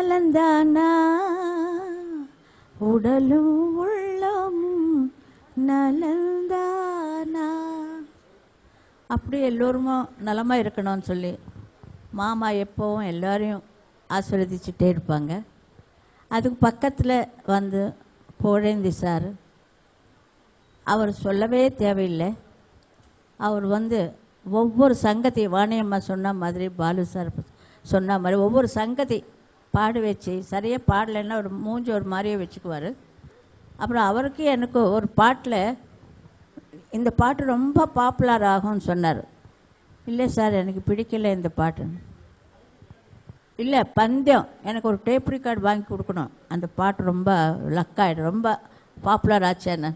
நலந்தானா உடலும் உள்ளம் நலந்தானா. அப்படி எல்லோருமே நலமாக இருக்கணும்னு சொல்லி மாமா எப்போவும் எல்லோரையும் ஆசீர்வதிச்சுட்டே இருப்பாங்க. அதுக்கு பக்கத்தில் வந்து புகழேந்தி சார், அவர் சொல்லவே தேவையில்லை. அவர் வந்து ஒவ்வொரு சங்கதி வாணியம்மா சொன்ன மாதிரி, பாலு சார் சொன்ன மாதிரி ஒவ்வொரு சங்கதி பாட வச்சு, சரியாக பாடலைன்னா ஒரு மூஞ்சி ஒரு மாதிரியே வச்சுக்குவார். அப்புறம் அவருக்கு எனக்கு ஒரு பாட்டில் இந்த பாட்டு ரொம்ப பாப்புலர் ஆகும்னு சொன்னார். இல்லை சார் எனக்கு பிடிக்கல இந்த பாட்டுன்னு. இல்லை பந்தயம், எனக்கு ஒரு டேப் ரெக்கார்டு வாங்கி கொடுக்கணும், அந்த பாட்டு ரொம்ப லக்காயிடும், ரொம்ப பாப்புலர் ஆச்சேன்னு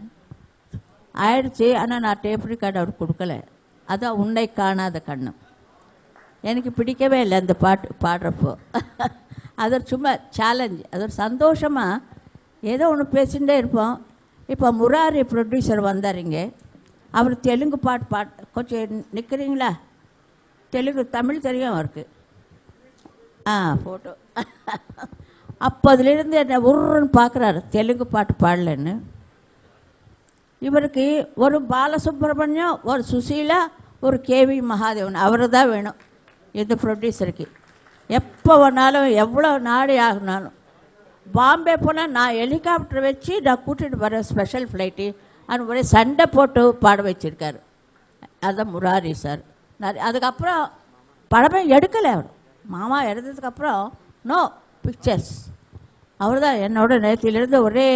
ஆயிடுச்சு. ஆனால் நான் டேப் ரெக்கார்டு அவருக்கு கொடுக்கல. அதான் உன்னை காணாத கண்ணு. எனக்கு பிடிக்கவே இல்லை அந்த பாட்டு பாடுறப்போ. அது ஒரு சும்மா சேலஞ்ச், அது ஒரு சந்தோஷமாக ஏதோ ஒன்று பேசிகிட்டே இருப்போம். இப்போ முராரி ப்ரொடியூசர் வந்தாருங்க, அவர் தெலுங்கு பாட்டு கொஞ்சம் நிற்கிறீங்களா? தெலுங்கு தமிழ் தெரியும் அவருக்கு. ஃபோட்டோ. அப்போ அதுலேருந்து என்னை உருன்னு பார்க்குறாரு, தெலுங்கு பாட்டு பாடலன்னு. இவருக்கு ஒரு பாலசுப்ரமணியம், ஒரு சுசீலா, ஒரு கேவி மகாதேவன், அவரு தான் வேணும் இந்த ப்ரொடியூசருக்கு. எப்போ வேணாலும் எவ்வளோ நாடு ஆகினாலும் பாம்பே போனால் நான் ஹெலிகாப்டர் வச்சு நான் கூட்டிகிட்டு வரேன், ஸ்பெஷல் ஃப்ளைட்டு. அது ஒரே சண்டை போட்டு பாட வச்சுருக்காரு. அதுதான் முராரி சார். அதுக்கப்புறம் படமே எடுக்கலை அவர். மாமா எடுத்ததுக்கப்புறம் நோ பிக்சர்ஸ். அவர் தான் என்னோட நேரத்திலிருந்து ஒரே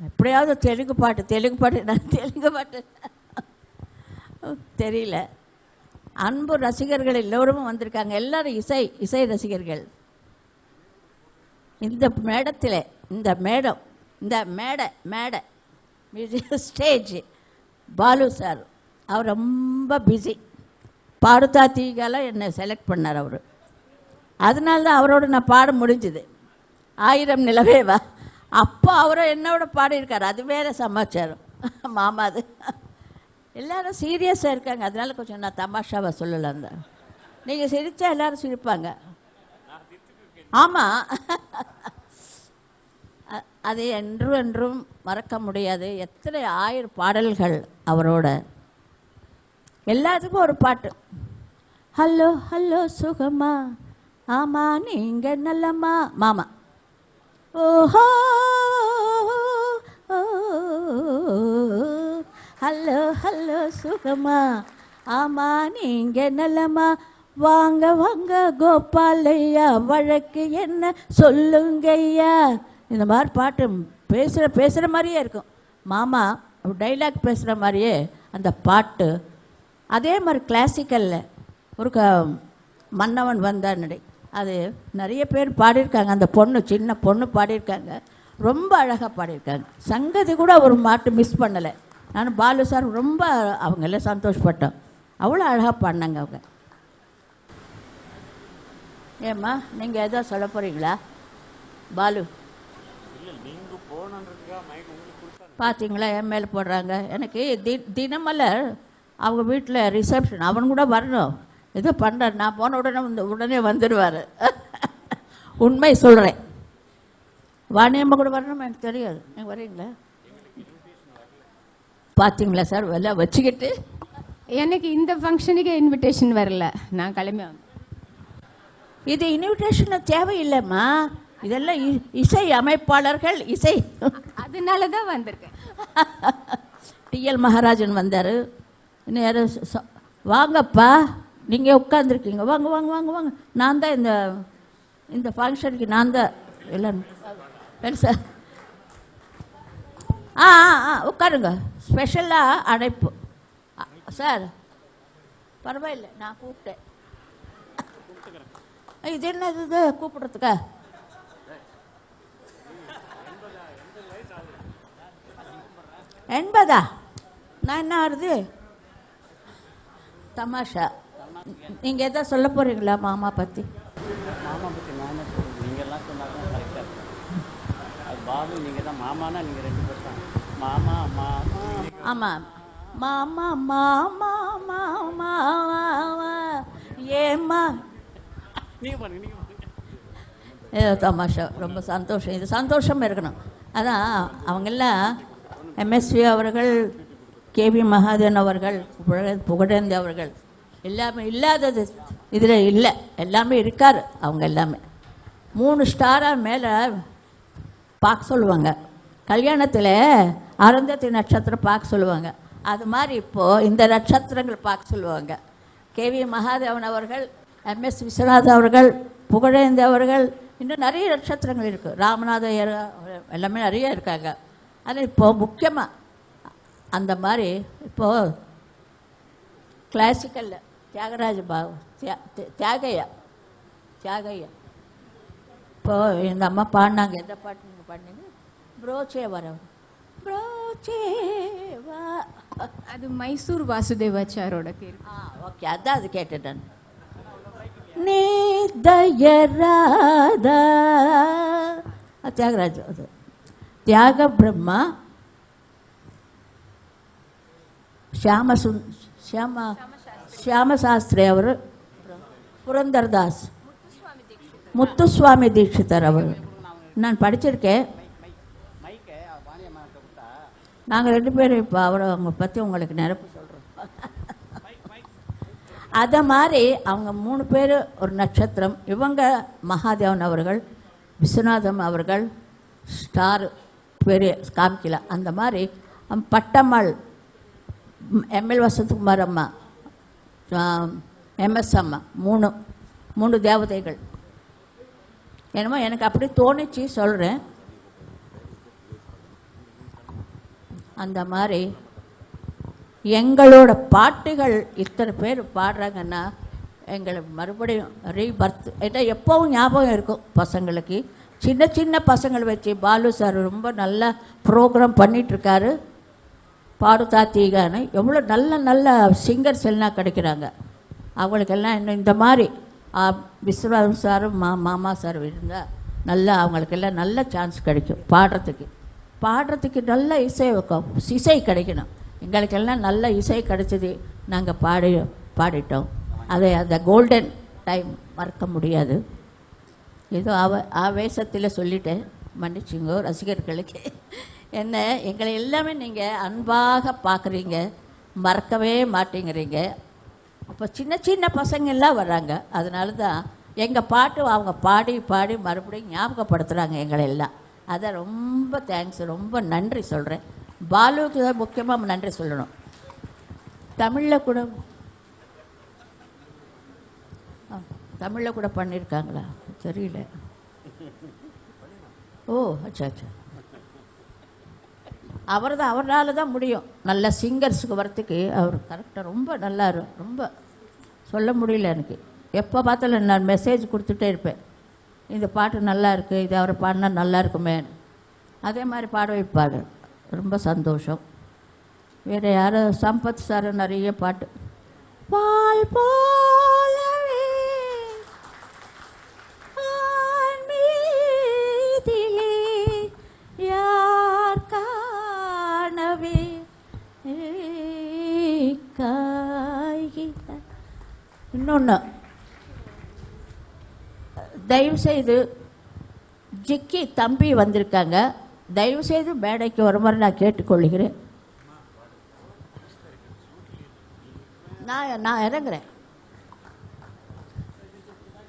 எப்படியாவது தெலுங்கு பாட்டு நான் தெலுங்கு பாட்டு தெரியல. அன்பு ரசிகர்கள் எல்லோரும் வந்திருக்காங்க, எல்லாரும் இசை ரசிகர்கள். இந்த மேடத்தில் இந்த மேடை ஸ்டேஜ் பாலு சார், அவர் ரொம்ப பிஸி. பாடுதா தீகால என்னை செலக்ட் பண்ணார் அவர். அதனால தான் அவரோட நான் பாட முடிஞ்சுது. 1000 நிலவேவா அப்போ அவரை என்னோட பாடியிருக்கார், அது வேறு சமாச்சாரம். மாமா அது எல்லாரும் சீரியஸாக இருக்காங்க, அதனால கொஞ்சம் நான் தமாஷாவை சொல்லலாம் தான். நீங்கள் சிரித்தா எல்லாரும் சிரிப்பாங்க. ஆமாம், அது என்றும் மறக்க முடியாது. எத்தனை 1000 பாடல்கள் அவரோட. எல்லாத்துக்கும் ஒரு பாட்டு. ஹலோ ஹலோ சுகமா, ஆமாம் நீங்கள் நல்லம்மா மாமா. ஓஹோ ஹலோ ஹலோ சுகமா, ஆமாம் நீங்கள் நல்லம்மா. வாங்க வாங்க கோபாலையா, வழக்கு என்ன சொல்லுங்கய்யா. இந்த மாதிரி பாட்டு பேசுகிற மாதிரியே இருக்கும். மாமா டைலாக் பேசுகிற மாதிரியே அந்த பாட்டு. அதே மாதிரி கிளாசிக்கலில் ஒரு மன்னவன் வந்தான் நடை, அது நிறைய பேர் பாடியிருக்காங்க. அந்த பொண்ணு, சின்ன பொண்ணு பாடியிருக்காங்க, ரொம்ப அழகாக பாடியிருக்காங்க. சங்கதி கூட ஒரு பாட்டு மிஸ் பண்ணலை. நான் பாலு சார் ரொம்ப அவங்க எல்லாம் சந்தோஷப்பட்டோம், அவ்வளோ அழகாக பாடினாங்க அவங்க. ஏம்மா நீங்கள் எதோ சொல்ல போகிறீங்களா பாலு? பார்த்தீங்களா என் மேலே போடுறாங்க. எனக்கு தினமலர் அவங்க வீட்டில் ரிசப்ஷன், அவன் கூட வரணும், ஏதோ பண்ணுறாரு. நான் போன உடனே வந்துடுவார். உண்மை சொல்கிறேன். வாணியம்மா கூட வரணும், எனக்கு தெரியாது. நீங்கள் வரீங்களா? பார்த்தீங்களா சார் எல்லாம் வச்சுக்கிட்டு. எனக்கு இந்த ஃபங்க்ஷனுக்கு இன்விடேஷன் வரல, நான் கிளம்பி வந்தேன். இது இன்விடேஷன் தேவையில்லைம்மா, இதெல்லாம் இசை அமைப்பாளர்கள் இசை, அதனால தான் வந்திருக்கேன். டிஎல் மகாராஜன் வந்தார். இன்னும் யாரும் வாங்கப்பா, நீங்கள் உட்காந்துருக்கீங்க, வாங்க வாங்க வாங்க வாங்க. நான் தான் இந்த ஃபங்க்ஷனுக்கு நான் தான் எல்லாம் சார். உட்காருங்க, ஸ்பெஷலாக அழைப்பு சார். பரவாயில்லை, நான் கூப்பிட்டேன். இது என்ன இது கூப்பிடுறதுக்கா? எண்பதா? நான் என்ன ஆறுது தமாஷா. நீங்க எதா சொல்ல போறீங்களா மாமா பத்தி? மாமா பத்தி நான் என்ன சொல்றது, நீங்க எல்லாம் சொன்னாதான் கரெக்டா இருக்கும். அது பாபு, நீங்க தான் மாமானா நீங்க 2 பேர் தான். மாமா மாமா. ஆமா, மாமா மாமா மாமா ஏமா. நீங்க பாருங்க, நீங்க ஏதோ தமாஷா, ரொம்ப சந்தோஷம். இது சந்தோஷமாக இருக்கணும். அதான் அவங்கெல்லாம் எம்எஸ்வி அவர்கள், கேவி மகாதேவன் அவர்கள், புகழேந்தி அவர்கள் எல்லாமே இல்லாதது இதில் இல்லை, எல்லாமே இருக்கார். அவங்க எல்லாமே 3 ஸ்டாராக மேலே பார்க்க சொல்லுவாங்க. கல்யாணத்தில் அருந்ததி நட்சத்திரம் பார்க்க சொல்லுவாங்க. அது மாதிரி இப்போது இந்த நட்சத்திரங்கள் பார்க்க சொல்லுவாங்க. கேவி மகாதேவன் அவர்கள், எம்எஸ் விஸ்வநாத் அவர்கள், புகழேந்தி அவர்கள், இன்னும் நிறைய நட்சத்திரங்கள் இருக்குது. ராமநாத ஐயர் எல்லாமே நிறைய இருக்காங்க. ஆனால் இப்போது முக்கியமாக அந்த மாதிரி இப்போது கிளாசிக்கலில் தியாகராஜ பாபு, தியாகையா இப்போது இந்த அம்மா பாடினாங்க. எந்த பாட்டு நீங்கள் பாடினீங்க? புரோச்சே வர புரோச்சேவா, அது மைசூர் வாசுதேவாச்சாரோட பேர். ஓகே, அதான் அது கேட்டுட்டேன். நீ தயராதா, தியாகராஜ், அது தியாக பிரம்மா, ஷியாமசாஸ்திரி அவர், புரந்தர்தாஸ், முத்துசுவாமி தீட்சிதர் அவர். நான் படிச்சிருக்கேன். நாங்கள் 2 பேரும் இப்போ அவங்க பற்றி உங்களுக்கு நிரப்பு சொல்கிறோம். அதை மாதிரி அவங்க 3 பேர் ஒரு நட்சத்திரம். இவங்க மகாதேவன் அவர்கள், விஸ்வநாதம் அவர்கள் ஸ்டார் பேர் காமிக்கல. அந்த மாதிரி பட்டம்மாள், எம்எல் வசந்தகுமார் அம்மா, எம்எஸ் அம்மா, 3 தேவதைகள். என்னமோ எனக்கு அப்படி தோணிச்சு சொல்கிறேன். அந்த மாதிரி எங்களோட பாட்டுகள் இத்தனை பேர் பாடுறாங்கன்னா எங்களுக்கு மறுபடியும் ரீபர்த். ஏன்னா எப்போவும் ஞாபகம் இருக்கும் பசங்களுக்கு. சின்ன சின்ன பசங்களை வச்சு பாலு சார் ரொம்ப நல்லா ப்ரோக்ராம் பண்ணிகிட்ருக்காரு. பாடுதாத்தீகான்னு எவ்வளோ நல்ல நல்ல சிங்கர்ஸ் எல்லாம் கிடைக்கிறாங்க. அவங்களுக்கெல்லாம் இன்னும் இந்த மாதிரி விஸ்வநாதன் சாரும் மாமா சார் இருந்தால் நல்லா அவங்களுக்கெல்லாம் நல்ல சான்ஸ் கிடைக்கும் பாடுறதுக்கு நல்ல இசை கிடைக்கணும். எங்களுக்கெல்லாம் நல்ல இசை கிடைச்சது. நாங்கள் பாடிட்டோம். அதை அந்த கோல்டன் டைம் மறக்க முடியாது. ஏதோ ஆவேசத்தில் சொல்லிட்டேன், மன்னிச்சுங்க ரசிகர்களுக்கு. என்ன எங்களை எல்லாமே நீங்கள் அன்பாக பார்க்குறீங்க, மறக்கவே மாட்டேங்கிறீங்க. அப்போ சின்ன சின்ன பசங்க எல்லாம் வர்றாங்க. அதனால தான் எங்கள் பாட்டு அவங்க பாடி பாடி மறுபடியும் ஞாபகப்படுத்துகிறாங்க எங்களை எல்லாம். அதை ரொம்ப தேங்க்ஸ், ரொம்ப நன்றி சொல்கிறேன். பாலுவுக்கு தான் முக்கியமாக நன்றி சொல்லணும். தமிழில் கூட பண்ணியிருக்காங்களா தெரியல. ஓ, அச்சா. அவரால் தான் முடியும் நல்ல சிங்கர்ஸுக்கு வரத்துக்கு. அவர் கரெக்டாக ரொம்ப நல்லா ரொம்ப சொல்ல முடியல எனக்கு. எப்போ பார்த்தாலும் நான் மெசேஜ் கொடுத்துட்டே இருப்பேன், இந்த பாட்டு நல்லா இருக்குது, இது அவரை பாடினா நல்லா இருக்குமே. அதே மாதிரி பாட வைப்பார். ரொம்ப சந்தோஷம். வேறு யாரும் சம்பத் சார் நிறைய பாட்டு. பால் போலவே மீதிலே யார் காணவே காய்கிற. இன்னொன்று, தயவுசெய்து ஜிக்கி தம்பி வந்திருக்காங்க, தயவுசெய்து மேடைக்கு வர மாதிரி நான் கேட்டுக்கொள்கிறேன். நான் இறங்குறேன்,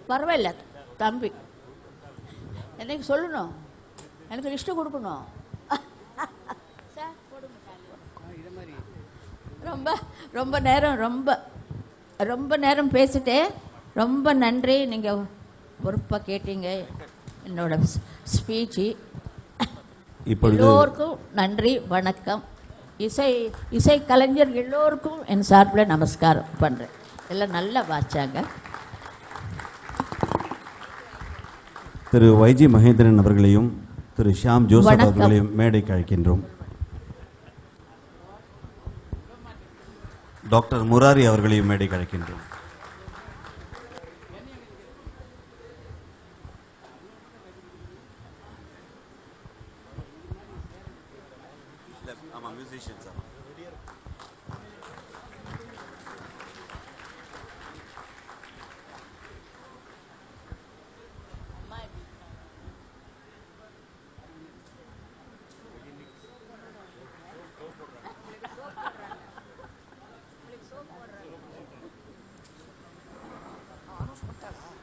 பரவாயில்ல. தம்பி எனக்கு சொல்லணும், எனக்கு லிஸ்ட்டு கொடுக்கணும். ரொம்ப ரொம்ப நேரம் ரொம்ப நேரம் பேசிட்டேன். ரொம்ப நன்றி, நீங்கள் பொறுப்பாக கேட்டீங்க என்னோட ஸ்பீச்சு. எல்லோருக்கும் நன்றி, வணக்கம். இசை கலைஞர் எல்லோருக்கும் என் சார்பில் நமஸ்காரம் பண்ணுறேன். எல்லாம் நல்லா வாச்சாங்க. திரு வைஜி மகேந்திரன் அவர்களையும் திரு ஷியாம் ஜோசப் அவர்களையும் மேடைக்கு அழைக்கின்றோம். டாக்டர் முராரி அவர்களையும் மேடைக்கு அழைக்கின்றோம். சொல்லிட்டாளா?